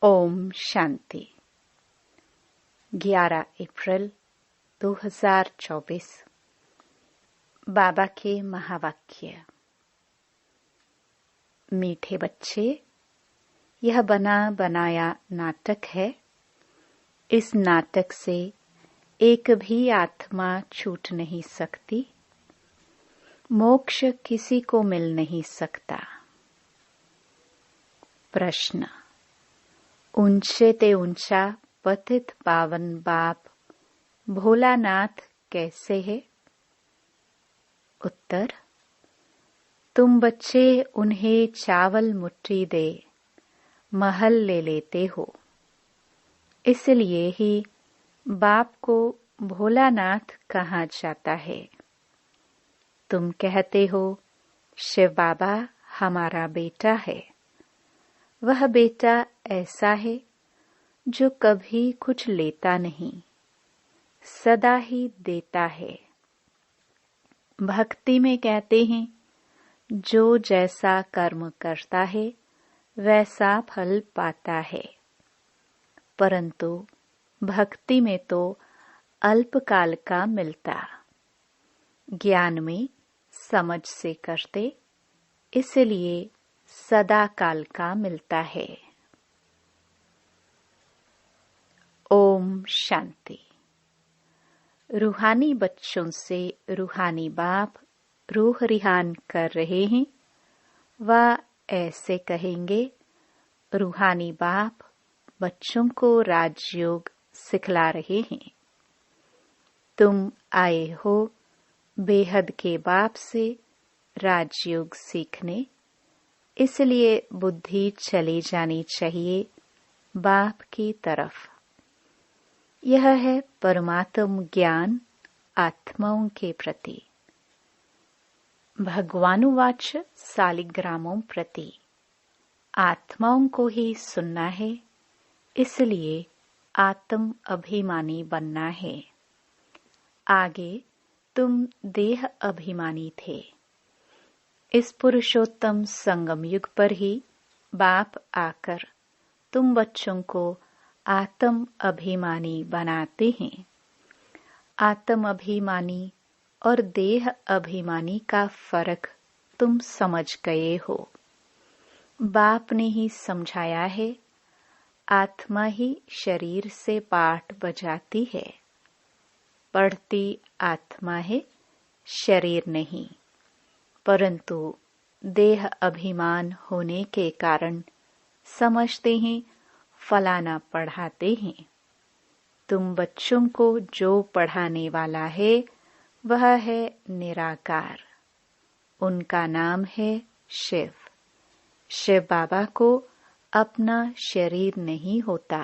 ओम शांति। 11 अप्रैल 2024। बाबा के महावाक्य। मीठे बच्चे, यह बना बनाया नाटक है। इस नाटक से एक भी आत्मा छूट नहीं सकती। मोक्ष किसी को मिल नहीं सकता। प्रश्न। ऊंचे ते ऊंचा पतित पावन बाप भोलानाथ कैसे है? उत्तर। तुम बच्चे उन्हें चावल मुट्ठी दे महल ले लेते हो, इसलिए ही बाप को भोलानाथ कहा जाता है। तुम कहते हो शिव बाबा हमारा बेटा है। वह बेटा ऐसा है जो कभी कुछ लेता नहीं, सदा ही देता है। भक्ति में कहते हैं जो जैसा कर्म करता है वैसा फल पाता है, परंतु भक्ति में तो अल्पकाल का मिलता। ज्ञान में समझ से करते, इसलिए सदा काल का मिलता है। ओम शांति। रूहानी बच्चों से रूहानी बाप रूह रिहान कर रहे हैं। वह ऐसे कहेंगे, रूहानी बाप बच्चों को राजयोग सिखला रहे हैं। तुम आए हो बेहद के बाप से राजयोग सीखने, इसलिए बुद्धि चली जानी चाहिए बाप की तरफ। यह है परमात्म ज्ञान आत्माओं के प्रति। भगवानुवाच सालिग्रामों प्रति। आत्माओं को ही सुनना है, इसलिए आत्म अभिमानी बनना है। आगे तुम देह अभिमानी थे। इस पुरुषोत्तम संगम युग पर ही बाप आकर तुम बच्चों को आत्म अभिमानी बनाते हैं। आत्म अभिमानी और देह अभिमानी का फर्क तुम समझ गए हो। बाप ने ही समझाया है, आत्मा ही शरीर से पाठ बजाती है। पढ़ती आत्मा है, शरीर नहीं। परंतु देह अभिमान होने के कारण समझते हैं फलाना पढ़ाते हैं। तुम बच्चों को जो पढ़ाने वाला है वह है निराकार। उनका नाम है शिव। शिव बाबा को अपना शरीर नहीं होता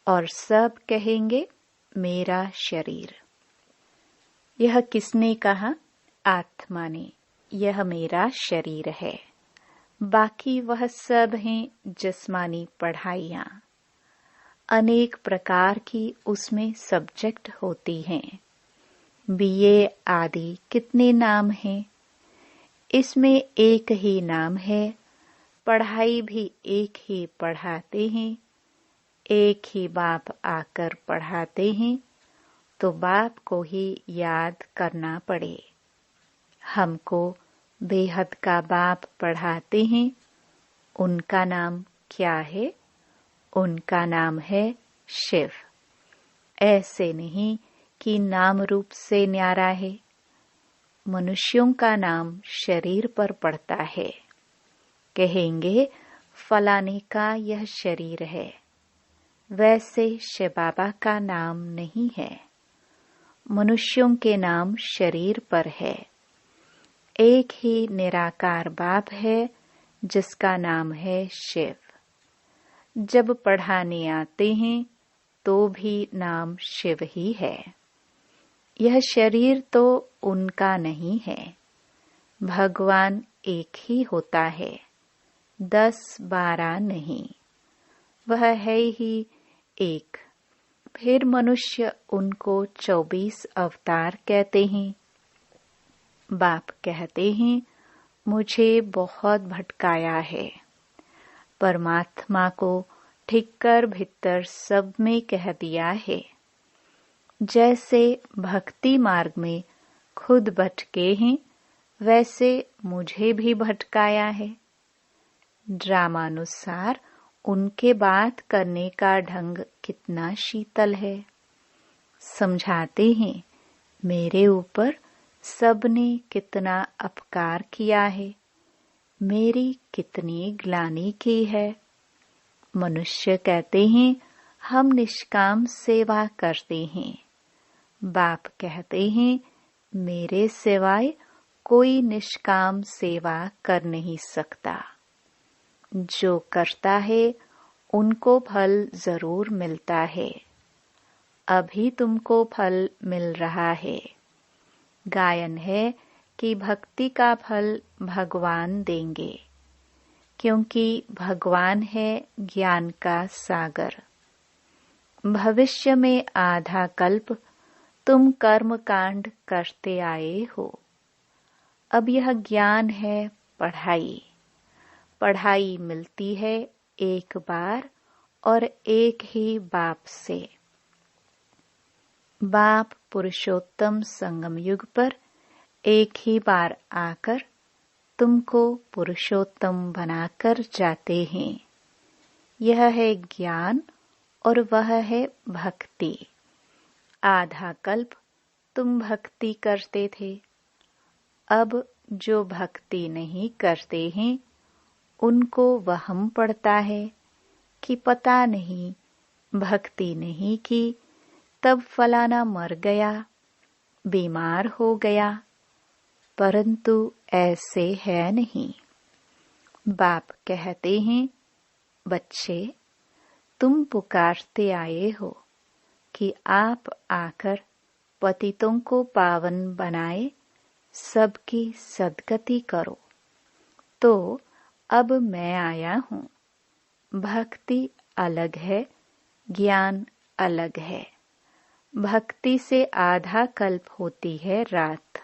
और सब कहेंगे मेरा शरीर। यह किसने कहा? आत्मा ने। यह मेरा शरीर है। बाकी वह सब हैं जिस्मानी पढ़ाइयाँ। अनेक प्रकार की उसमें सब्जेक्ट होती हैं। बीए आदि कितने नाम हैं? इसमें एक ही नाम है। पढ़ाई भी एक ही पढ़ाते हैं। एक ही बाप आकर पढ़ाते हैं, तो बाप को ही याद करना पड़े। हमको बेहद का बाप पढ़ाते हैं। उनका नाम क्या है? उनका नाम है शिव। ऐसे नहीं कि नाम रूप से न्यारा है। मनुष्यों का नाम शरीर पर पड़ता है। कहेंगे फलाने का यह शरीर है। वैसे शिव बाबा का नाम नहीं है। मनुष्यों के नाम शरीर पर है। एक ही निराकार बाप है जिसका नाम है शिव। जब पढ़ाने आते हैं तो भी नाम शिव ही है। यह शरीर तो उनका नहीं है। भगवान एक ही होता है, 10-12 नहीं। वह है ही एक। फिर मनुष्य उनको 24 अवतार कहते हैं। बाप कहते हैं मुझे बहुत भटकाया है। परमात्मा को ठीक कर भीतर सब में कह दिया है। जैसे भक्ति मार्ग में खुद भटके हैं, वैसे मुझे भी भटकाया है। ड्रामानुसार उनके बात करने का ढंग कितना शीतल है। समझाते हैं मेरे ऊपर सबने कितना अपकार किया है, मेरी कितनी ग्लानि की है। मनुष्य कहते हैं हम निष्काम सेवा करते हैं। बाप कहते हैं मेरे सिवाय कोई निष्काम सेवा कर नहीं सकता। जो करता है उनको फल जरूर मिलता है। अभी तुमको फल मिल रहा है। गायन है कि भक्ति का फल भगवान देंगे, क्योंकि भगवान है ज्ञान का सागर। भविष्य में आधा कल्प तुम कर्म कांड करते आए हो। अब यह ज्ञान है पढ़ाई। पढ़ाई मिलती है एक बार और एक ही बाप से। बाप पुरुषोत्तम संगम युग पर एक ही बार आकर तुमको पुरुषोत्तम बनाकर जाते हैं। यह है ज्ञान और वह है भक्ति। आधा कल्प तुम भक्ति करते थे। अब जो भक्ति नहीं करते हैं उनको वहम पड़ता है कि पता नहीं भक्ति नहीं की तब फलाना मर गया, बीमार हो गया, परंतु ऐसे है नहीं। बाप कहते हैं बच्चे तुम पुकारते आए हो कि आप आकर पतितों को पावन बनाए, सबकी सद्गति करो। तो अब मैं आया हूँ। भक्ति अलग है, ज्ञान अलग है। भक्ति से आधा कल्प होती है रात,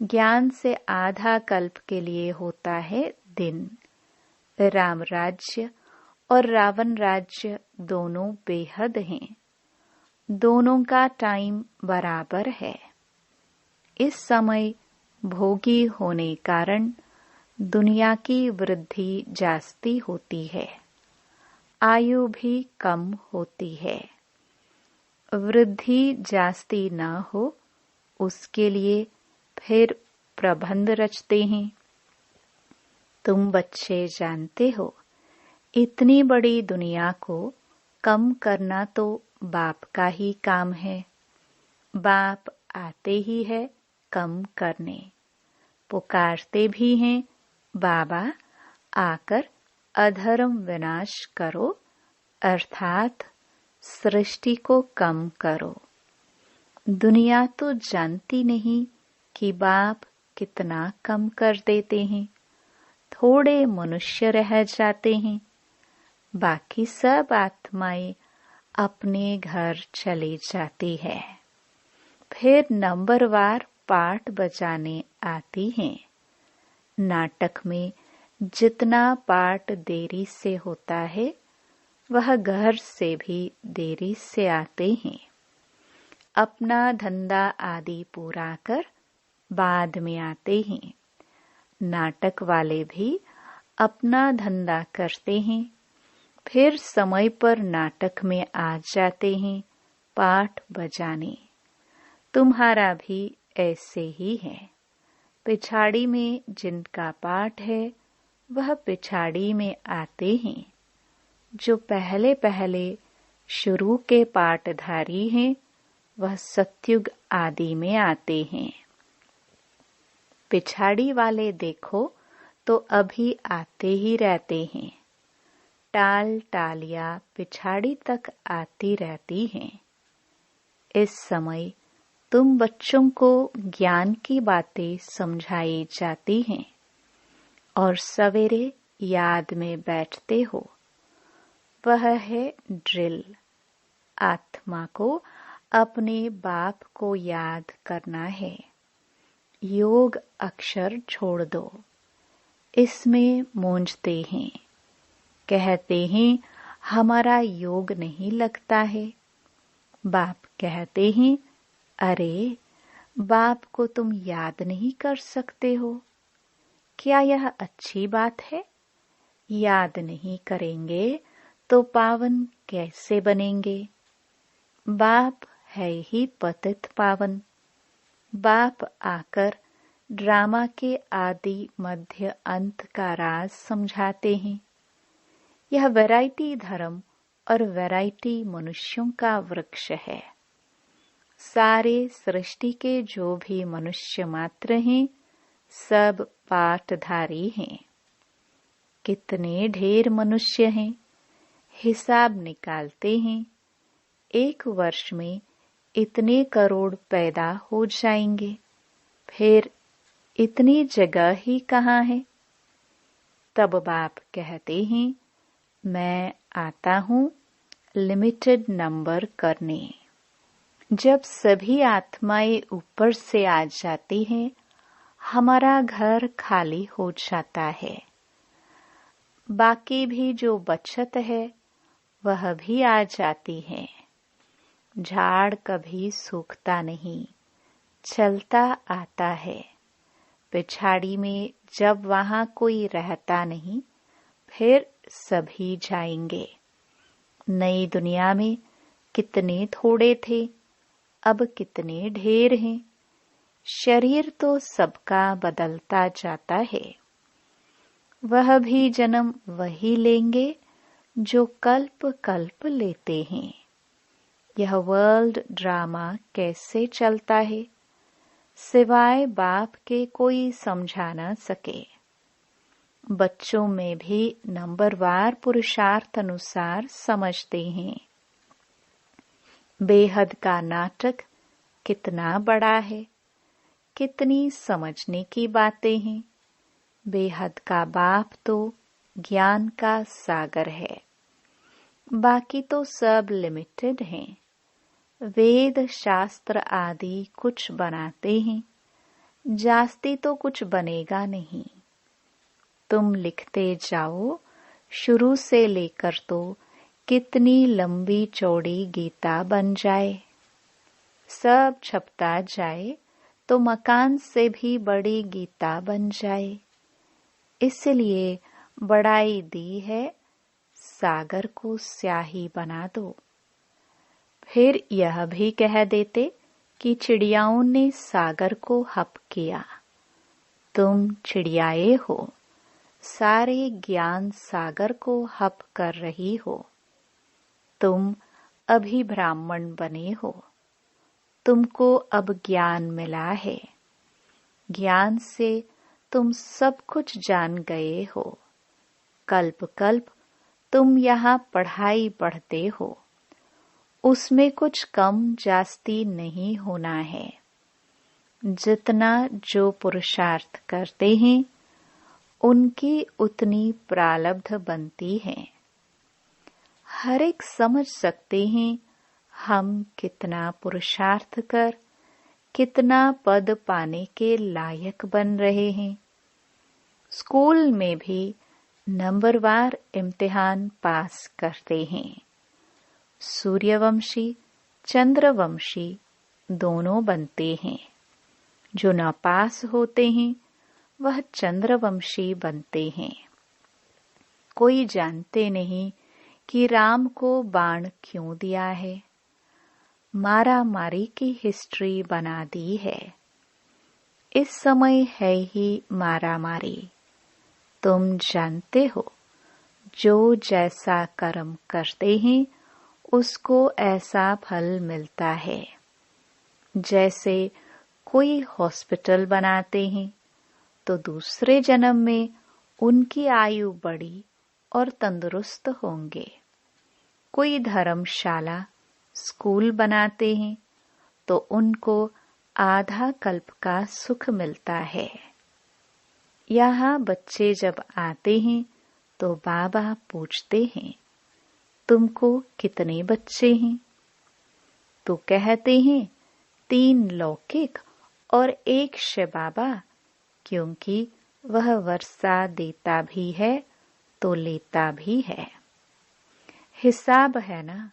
ज्ञान से आधा कल्प के लिए होता है दिन। राम राज्य और रावण राज्य दोनों बेहद हैं। दोनों का टाइम बराबर है। इस समय भोगी होने कारण दुनिया की वृद्धि जास्ती होती है, आयु भी कम होती है। वृद्धि जास्ती न हो उसके लिए फिर प्रबंध रचते हैं। तुम बच्चे जानते हो इतनी बड़ी दुनिया को कम करना तो बाप का ही काम है। बाप आते ही है कम करने, पुकारते भी हैं बाबा आकर अधर्म विनाश करो, अर्थात सृष्टि को कम करो। दुनिया तो जानती नहीं कि बाप कितना कम कर देते हैं। थोड़े मनुष्य रह जाते हैं, बाकी सब आत्माएं अपने घर चले जाती है। फिर नंबरवार पाठ बजाने आती हैं। नाटक में जितना पाठ देरी से होता है वह घर से भी देरी से आते हैं। अपना धंधा आदि पूरा कर बाद में आते हैं। नाटक वाले भी अपना धंधा करते हैं, फिर समय पर नाटक में आ जाते हैं पाठ बजाने। तुम्हारा भी ऐसे ही है। पिछाड़ी में जिनका पाठ है वह पिछाड़ी में आते हैं। जो पहले पहले शुरू के पाठधारी हैं वह सत्युग आदि में आते हैं। पिछाड़ी वाले देखो तो अभी आते ही रहते हैं। टाल टालियां पिछाड़ी तक आती रहती हैं। इस समय तुम बच्चों को ज्ञान की बातें समझाई जाती हैं और सवेरे याद में बैठते हो। वह है ड्रिल। आत्मा को अपने बाप को याद करना है। योग अक्षर छोड़ दो। इसमें मूंझते हैं, कहते हैं हमारा योग नहीं लगता है। बाप कहते हैं, अरे बाप को तुम याद नहीं कर सकते हो। क्या यह अच्छी बात है? याद नहीं करेंगे तो पावन कैसे बनेंगे? बाप है ही पतित पावन। बाप आकर ड्रामा के आदि मध्य अंत का राज समझाते हैं। यह वैरायटी धर्म और वैरायटी मनुष्यों का वृक्ष है। सारे सृष्टि के जो भी मनुष्य मात्र हैं, सब पाठधारी हैं। कितने ढेर मनुष्य हैं, हिसाब निकालते हैं। 1 वर्ष में इतने करोड़ पैदा हो जाएंगे, फिर इतनी जगह ही कहाँ है? तब बाप कहते हैं, मैं आता हूँ लिमिटेड नंबर करने। जब सभी आत्माएं ऊपर से आ जाती हैं, हमारा घर खाली हो जाता है। बाकी भी जो बचत है वह भी आ जाती है। झाड़ कभी सूखता नहीं, चलता आता है। पिछाड़ी में जब वहां कोई रहता नहीं, फिर सभी जाएंगे। नई दुनिया में कितने थोड़े थे, अब कितने ढेर हैं। शरीर तो सबका बदलता जाता है। वह भी जन्म वही लेंगे जो कल्प कल्प लेते हैं। यह वर्ल्ड ड्रामा कैसे चलता है, सिवाय बाप के कोई समझा न सके। बच्चों में भी नंबरवार पुरुषार्थ अनुसार समझते हैं। बेहद का नाटक कितना बड़ा है, कितनी समझने की बातें हैं। बेहद का बाप तो ज्ञान का सागर है, बाकी तो सब लिमिटेड हैं। वेद शास्त्र आदि कुछ बनाते हैं, जास्ती तो कुछ बनेगा नहीं। तुम लिखते जाओ, शुरू से लेकर तो कितनी लंबी चौड़ी गीता बन जाए। सब छपता जाए तो मकान से भी बड़ी गीता बन जाए। इसलिए बड़ाई दी है, सागर को स्याही बना दो। फिर यह भी कह देते कि चिड़ियाओं ने सागर को हप किया। तुम चिड़ियाए हो, सारे ज्ञान सागर को हप कर रही हो। तुम अभी ब्राह्मण बने हो, तुमको अब ज्ञान मिला है। ज्ञान से तुम सब कुछ जान गए हो। कल्प कल्प तुम यहाँ पढ़ाई पढ़ते हो, उसमें कुछ कम जास्ती नहीं होना है। जितना जो पुरुषार्थ करते हैं, उनकी उतनी प्रारब्ध बनती है। हर एक समझ सकते हैं हम कितना पुरुषार्थ कर कितना पद पाने के लायक बन रहे हैं। स्कूल में भी नंबरवार इम्तिहान पास करते हैं। सूर्यवंशी चंद्रवंशी दोनों बनते हैं। जो न पास होते हैं वह चंद्रवंशी बनते हैं। कोई जानते नहीं कि राम को बाण क्यों दिया है। मारा मारी की हिस्ट्री बना दी है। इस समय है ही मारा मारी। तुम जानते हो, जो जैसा कर्म करते हैं उसको ऐसा फल मिलता है। जैसे कोई हॉस्पिटल बनाते हैं तो दूसरे जन्म में उनकी आयु बढ़ी और तंदुरुस्त होंगे। कोई धर्मशाला स्कूल बनाते हैं तो उनको आधा कल्प का सुख मिलता है। यहाँ बच्चे जब आते हैं तो बाबा पूछते हैं, तुमको कितने बच्चे हैं? तो कहते हैं 3 लौकिक और 1 शिव बाबा, क्योंकि वह वर्षा देता भी है तो लेता भी है। हिसाब है ना,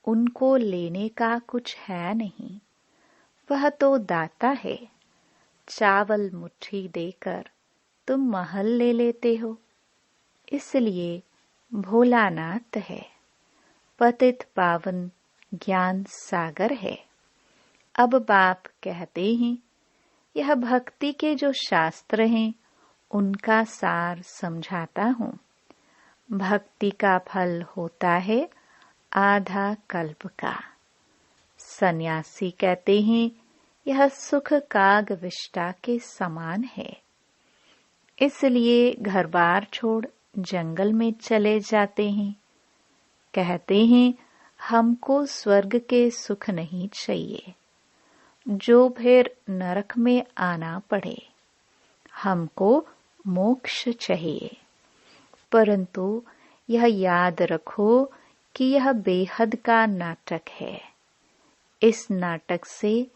उनको लेने का कुछ है नहीं, वह तो दाता है। चावल मुट्ठी देकर तुम महल ले लेते हो, इसलिए भोलानाथ है। पतित पावन ज्ञान सागर है। अब बाप कहते हैं, यह भक्ति के जो शास्त्र हैं उनका सार समझाता हूँ। भक्ति का फल होता है आधा कल्प का। सन्यासी कहते हैं, यह सुख काग विष्टा के समान है, इसलिए घर बार छोड़ जंगल में चले जाते हैं। कहते हैं, हमको स्वर्ग के सुख नहीं चाहिए, जो फिर नरक में आना पड़े। हमको मोक्ष चाहिए। परंतु यह याद रखो कि यह बेहद का नाटक है। इस नाटक से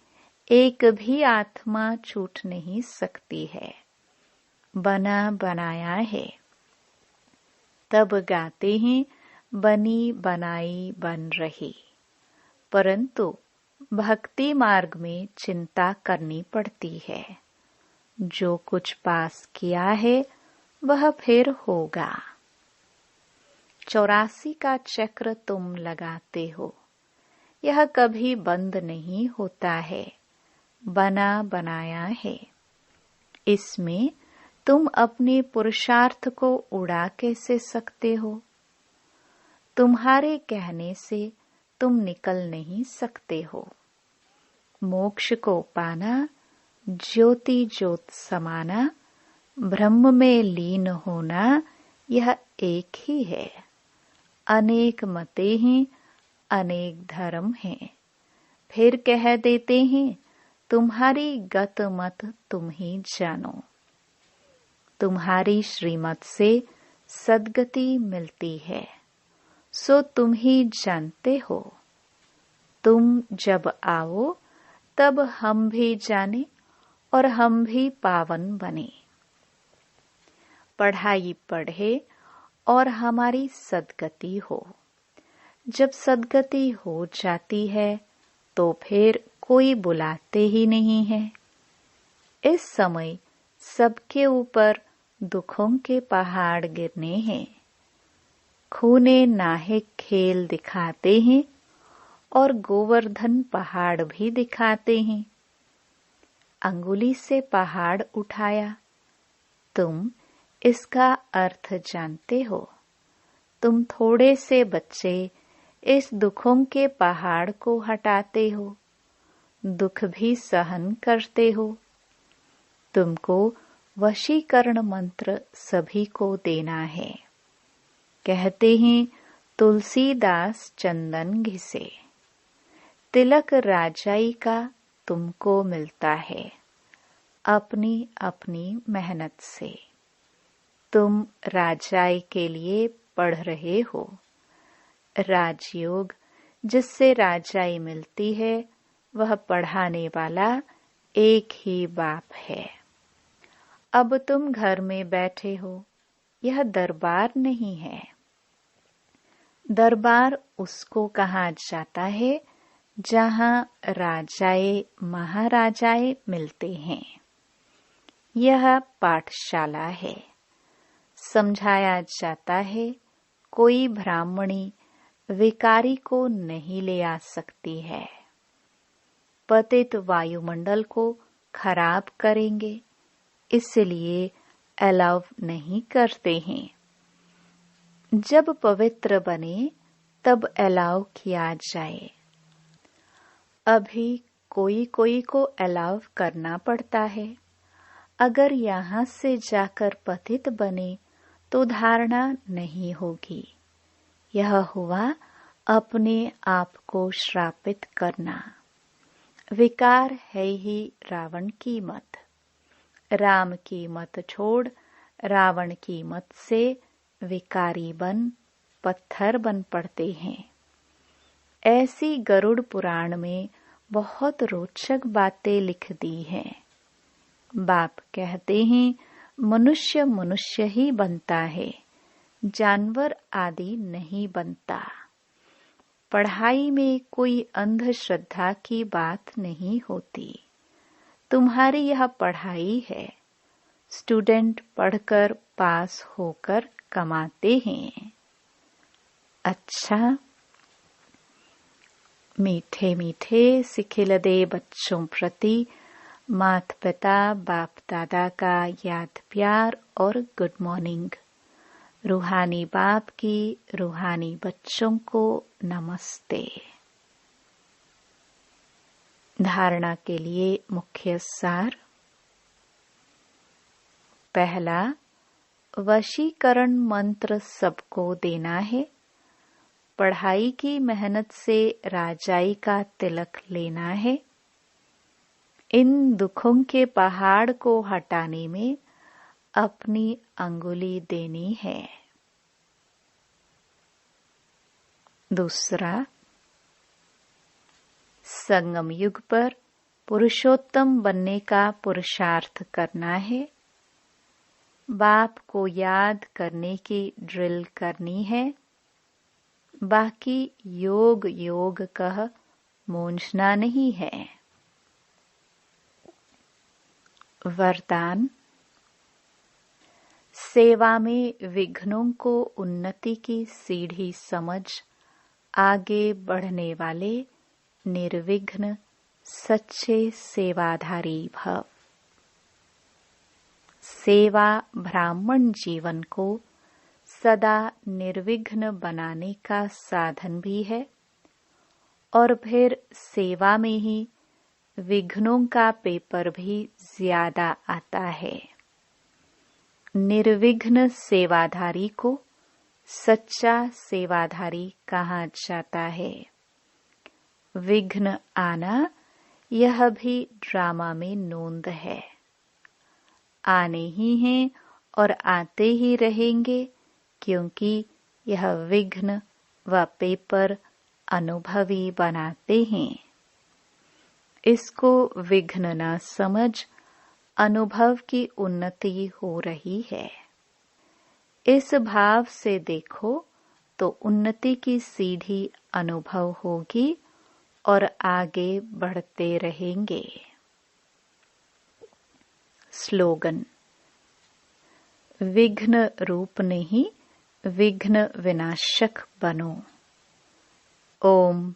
एक भी आत्मा छूट नहीं सकती है, बना बनाया है। तब गाते हैं, बनी बनाई बन रही। परंतु भक्ति मार्ग में चिंता करनी पड़ती है। जो कुछ पास किया है वह फिर होगा। 84 का चक्र तुम लगाते हो, यह कभी बंद नहीं होता है, बना बनाया है। इसमें तुम अपने पुरुषार्थ को उड़ा कैसे सकते हो? तुम्हारे कहने से तुम निकल नहीं सकते हो। मोक्ष को पाना, ज्योति ज्योत समाना, ब्रह्म में लीन होना, यह एक ही है। अनेक मतें हैं, अनेक धर्म हैं, फिर कह देते हैं, तुम्हारी गत मत तुम ही जानो। तुम्हारी श्रीमत से सद्गति मिलती है, सो तुम ही जानते हो। तुम जब आओ तब हम भी जाने और हम भी पावन बने। पढ़ाई पढ़े और हमारी सद्गति हो। जब सद्गति हो जाती है तो फिर कोई बुलाते ही नहीं है। इस समय सबके ऊपर दुखों के पहाड़ गिरने हैं। खूने नाहिक खेल दिखाते हैं और गोवर्धन पहाड़ भी दिखाते हैं। अंगुली से पहाड़ उठाया, तुम इसका अर्थ जानते हो। तुम थोड़े से बच्चे इस दुखों के पहाड़ को हटाते हो, दुख भी सहन करते हो। तुमको वशीकरण मंत्र सभी को देना है। कहते हैं, तुलसीदास चंदन घिसे। तिलक राजाई का तुमको मिलता है, अपनी अपनी मेहनत से। तुम राजाई के लिए पढ़ रहे हो। राजयोग जिससे राजाई मिलती है, वह पढ़ाने वाला एक ही बाप है। अब तुम घर में बैठे हो, यह दरबार नहीं है। दरबार उसको कहा जाता है जहाँ राजाए महाराजाए मिलते हैं। यह पाठशाला है। समझाया जाता है, कोई ब्राह्मणी विकारी को नहीं ले आ सकती है। पतित वायुमंडल को खराब करेंगे, इसलिए अलाउ नहीं करते हैं। जब पवित्र बने तब अलाउ किया जाए। अभी कोई कोई को अलाउ करना पड़ता है। अगर यहाँ से जाकर पतित बने तो धारणा नहीं होगी। यह हुआ अपने आप को श्रापित करना। विकार है ही रावण की मत। राम की मत छोड़ रावण की मत से विकारी बन पत्थर बन पड़ते हैं। ऐसी गरुड़ पुराण में बहुत रोचक बातें लिख दी हैं। बाप कहते हैं, मनुष्य मनुष्य ही बनता है, जानवर आदि नहीं बनता। पढ़ाई में कोई अंधश्रद्धा की बात नहीं होती। तुम्हारी यह पढ़ाई है। स्टूडेंट पढ़कर पास होकर कमाते हैं। अच्छा, मीठे मीठे सिखिलदे बच्चों प्रति माता पिता बाप दादा का याद प्यार और गुड मॉर्निंग। रूहानी बाप की रूहानी बच्चों को नमस्ते। धारणा के लिए मुख्य सार। पहला, वशीकरण मंत्र सबको देना है। पढ़ाई की मेहनत से राजाई का तिलक लेना है। इन दुखों के पहाड़ को हटाने में अपनी अंगुली देनी है। दूसरा, संगम युग पर पुरुषोत्तम बनने का पुरुषार्थ करना है। बाप को याद करने की ड्रिल करनी है। बाकी योग योग कह मूंझना नहीं है। वरदान। सेवा में विघ्नों को उन्नति की सीढ़ी समझ आगे बढ़ने वाले निर्विघ्न सच्चे सेवाधारी भव। सेवा ब्राह्मण जीवन को सदा निर्विघ्न बनाने का साधन भी है और फिर सेवा में ही विघ्नों का पेपर भी ज्यादा आता है। निर्विघ्न सेवाधारी को सच्चा सेवाधारी कहा जाता है। विघ्न आना यह भी ड्रामा में नोंद है। आने ही हैं और आते ही रहेंगे, क्योंकि यह विघ्न व पेपर अनुभवी बनाते हैं। इसको विघ्न न समझ अनुभव की उन्नति हो रही है। इस भाव से देखो तो उन्नति की सीढ़ी अनुभव होगी और आगे बढ़ते रहेंगे। स्लोगन। विघ्न रूप नहीं, विघ्न विनाशक बनो। ओम